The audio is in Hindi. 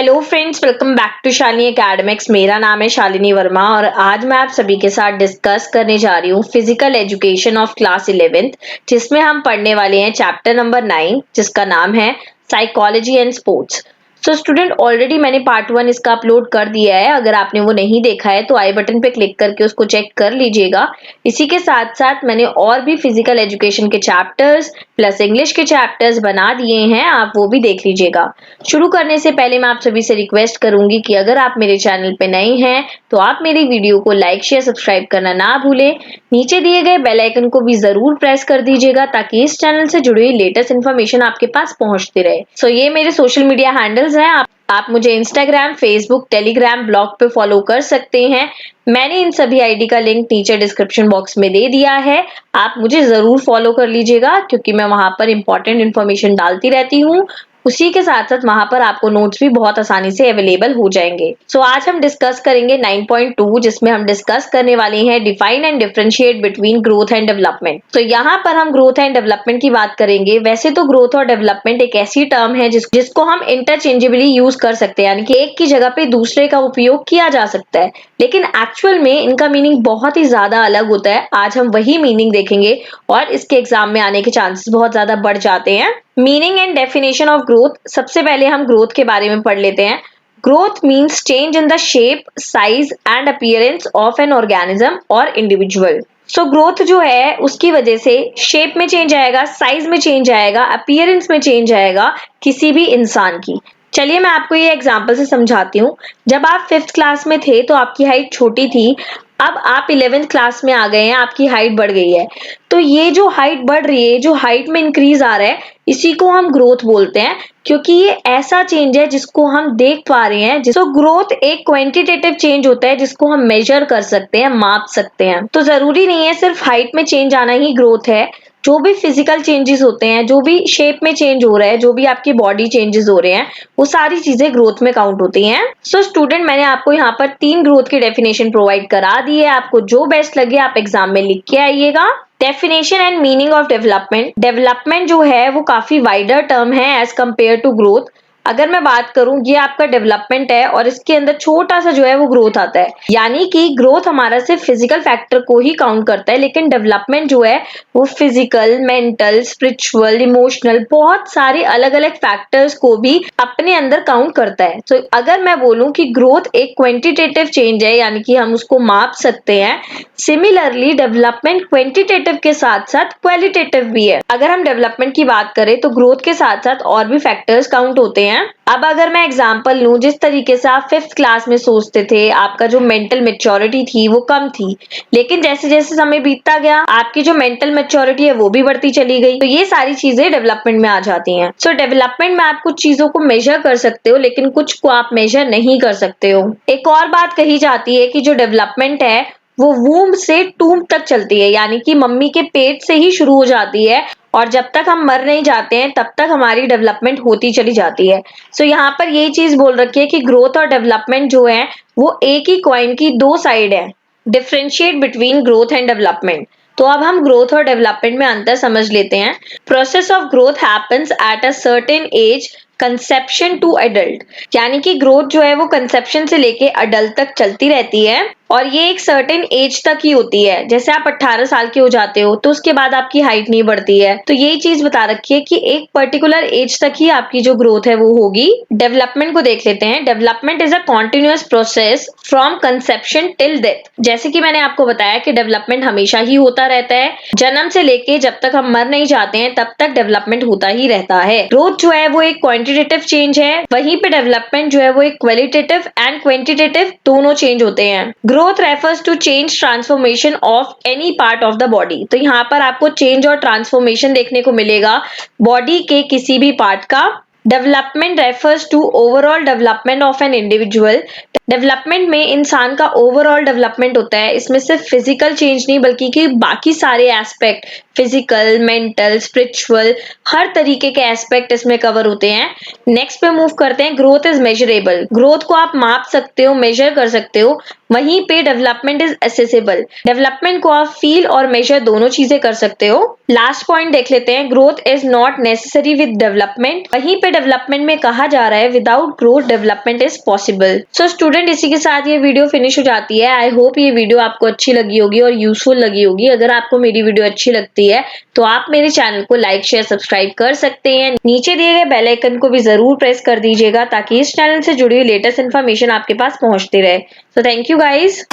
Hello friends, welcome back to Shalini academics. मेरा नाम है शालिनी वर्मा और आज मैं आप सभी के साथ डिस्कस करने जा रही हूँ physical education of class 11th, जिसमें हम पढ़ने वाले हैं चैप्टर नंबर 9, जिसका नाम है psychology and sports. So student, already मैंने पार्ट 1 इसका अपलोड कर दिया है। अगर आपने वो नहीं देखा है तो आई बटन पे क्लिक करके उसको चेक कर लीजिएगा। इसी के साथ साथ मैंने और भी फिजिकल एजुकेशन के चैप्टर्स प्लस इंग्लिश के चैप्टर्स बना दिए हैं, आप वो भी देख लीजिएगा। शुरू करने से पहले मैं आप सभी से रिक्वेस्ट करूंगी कि अगर आप मेरे चैनल पे नए हैं तो आप मेरी वीडियो को लाइक शेयर सब्सक्राइब करना ना भूलें। नीचे दिए गए बेल आइकन को भी जरूर प्रेस कर दीजिएगा ताकि इस चैनल से जुड़ी हुई लेटेस्ट इन्फॉर्मेशन आपके पास पहुंचती रहे। सो ये मेरे सोशल मीडिया हैंडल्स हैं। आप मुझे इंस्टाग्राम, फेसबुक, टेलीग्राम, ब्लॉग पे फॉलो कर सकते हैं। मैंने इन सभी आईडी का लिंक नीचे डिस्क्रिप्शन बॉक्स में दे दिया है। आप मुझे जरूर फॉलो कर लीजिएगा क्योंकि मैं वहां पर इंपॉर्टेंट इन्फॉर्मेशन डालती रहती हूँ। उसी के साथ साथ वहां पर आपको नोट्स भी बहुत आसानी से अवेलेबल हो जाएंगे। सो आज हम डिस्कस करेंगे 9.2, जिसमें हम डिस्कस करने वाले हैं define and differentiate between growth and development. तो यहाँ पर हम ग्रोथ एंड डेवलपमेंट की बात करेंगे। वैसे तो ग्रोथ और डेवलपमेंट एक ऐसी टर्म है जिसको हम इंटरचेंजेबली यूज कर सकते हैं, यानी कि एक की जगह पे दूसरे का उपयोग किया जा सकता है, लेकिन एक्चुअल में इनका मीनिंग बहुत ही ज्यादा अलग होता है। आज हम वही मीनिंग देखेंगे और इसके एग्जाम में आने के चांसेस बहुत ज्यादा बढ़ जाते हैं। Meaning and definition of growth. सबसे पहले हम ग्रोथ के बारे में पढ़ लेते हैं। Growth means change in the shape, size and appearance of an organism और इंडिविजुअल। सो ग्रोथ जो है उसकी वजह से शेप में चेंज आएगा, साइज में चेंज आएगा, अपीयरेंस में चेंज आएगा किसी भी इंसान की। चलिए मैं आपको ये एग्जांपल से समझाती हूँ। जब आप 5th क्लास में थे तो आपकी हाइट छोटी थी। अब आप 11th क्लास में आ गए हैं, आपकी हाइट बढ़ गई है। तो ये जो हाइट बढ़ रही है, जो हाइट में इंक्रीज आ रहा है, इसी को हम ग्रोथ बोलते हैं, क्योंकि ये ऐसा चेंज है जिसको हम देख पा रहे हैं। तो ग्रोथ एक क्वांटिटेटिव चेंज होता है जिसको हम मेजर कर सकते हैं, माप सकते हैं। तो जरूरी नहीं है सिर्फ हाइट में चेंज आना ही ग्रोथ है। जो भी फिजिकल चेंजेस होते हैं, जो भी शेप में चेंज हो रहा है, जो भी आपकी बॉडी चेंजेस हो रहे हैं, वो सारी चीजें ग्रोथ में काउंट होती हैं। सो स्टूडेंट, मैंने आपको यहाँ पर 3 ग्रोथ की डेफिनेशन प्रोवाइड करा दी है। आपको जो बेस्ट लगे आप एग्जाम में लिख के आइएगा। Definition and meaning of development. Development जो है वो काफी वाइडर टर्म है एज कंपेयर टू ग्रोथ। अगर मैं बात करूं, ये आपका डेवलपमेंट है और इसके अंदर छोटा सा जो है वो ग्रोथ आता है। यानी कि ग्रोथ हमारा सिर्फ फिजिकल फैक्टर को ही काउंट करता है, लेकिन डेवलपमेंट जो है वो फिजिकल, मेंटल, स्पिरिचुअल, इमोशनल, बहुत सारे अलग अलग फैक्टर्स को भी अपने अंदर काउंट करता है। तो अगर मैं बोलूं कि ग्रोथ एक क्वांटिटेटिव चेंज है, यानी कि हम उसको माप सकते हैं, सिमिलरली डेवलपमेंट क्वांटिटेटिव के साथ साथ क्वालिटेटिव भी है। अगर हम डेवलपमेंट की बात करें तो ग्रोथ के साथ साथ और भी फैक्टर्स काउंट होते हैं। अब अगर मैं एग्जांपल लूं, जिस तरीके से आप 5th क्लास में सोचते थे, आपका जो मेंटल मैच्योरिटी थी वो कम थी, लेकिन जैसे जैसे समय बीतता गया आपकी जो मेंटल मैच्योरिटी है वो भी बढ़ती चली गई। तो ये सारी चीजें डेवलपमेंट में आ जाती हैं। सो डेवलपमेंट में आप कुछ चीजों को मेजर कर सकते हो, लेकिन कुछ को आप मेजर नहीं कर सकते हो। एक और बात कही जाती है कि जो डेवलपमेंट है वो वूम्ब से टूम्ब तक चलती है, यानी कि मम्मी के पेट से ही शुरू हो जाती है और जब तक हम मर नहीं जाते हैं तब तक हमारी डेवलपमेंट होती चली जाती है। सो यहाँ पर यही चीज बोल रखी है कि ग्रोथ और डेवलपमेंट जो है वो एक ही कॉइन की 2 साइड है। Differentiate between growth and development. तो अब हम ग्रोथ और डेवलपमेंट में अंतर समझ लेते हैं। Process of growth happens at a certain age, conception to adult. यानी कि ग्रोथ जो है वो कंसेप्शन से लेके अडल्ट तक चलती रहती है और ये एक सर्टेन एज तक ही होती है। जैसे आप 18 साल के हो जाते हो तो उसके बाद आपकी हाइट नहीं बढ़ती है। तो यही चीज बता रखी है कि एक पर्टिकुलर एज तक ही आपकी जो ग्रोथ है वो होगी। डेवलपमेंट को देख लेते हैं। Development is a continuous process from conception till death. जैसे कि मैंने आपको बताया कि डेवलपमेंट हमेशा ही होता रहता है, जन्म से लेके जब तक हम मर नहीं जाते हैं तब तक डेवलपमेंट होता ही रहता है। ग्रोथ जो है वो एक क्वांटिटेटिव चेंज है, वहीं पे डेवलपमेंट जो है वो एक क्वालिटेटिव एंड क्वांटिटेटिव दोनों चेंज होते हैं। Growth refers to change transformation of any part of the body. तो यहाँ पर आपको चेंज और ट्रांसफॉर्मेशन देखने को मिलेगा बॉडी के किसी भी पार्ट का। Development refers to overall development of an individual. Development में इंसान का ओवरऑल डेवलपमेंट होता है। इसमें सिर्फ फिजिकल चेंज नहीं बल्कि कि बाकी सारे एस्पेक्ट, फिजिकल, मेंटल, स्पिरिचुअल, हर तरीके के एस्पेक्ट इसमें कवर होते हैं। नेक्स्ट पे मूव करते हैं। Growth is measurable. ग्रोथ को आप माप सकते हो, मेजर कर सकते हो। वहीं पे डेवलपमेंट इज एसेसेबल। डेवलपमेंट को आप फील और मेजर दोनों चीजें कर सकते हो। लास्ट पॉइंट देख लेते हैं। Growth is not necessary with development. वहीं पे डेवलपमेंट में कहा जा रहा है without growth development is possible. So student, इसी के साथ ये वीडियो फिनिश हो जाती है। आई होप ये वीडियो आपको अच्छी लगी होगी और यूजफुल लगी होगी। अगर आपको मेरी वीडियो अच्छी लगती है तो आप मेरे चैनल को लाइक शेयर सब्सक्राइब कर सकते हैं। नीचे दिए गए बेल आइकन को भी जरूर प्रेस कर दीजिएगा ताकि इस चैनल से जुड़ी हुई लेटेस्ट इन्फॉर्मेशन आपके पास पहुंचती रहे। So thank you guys.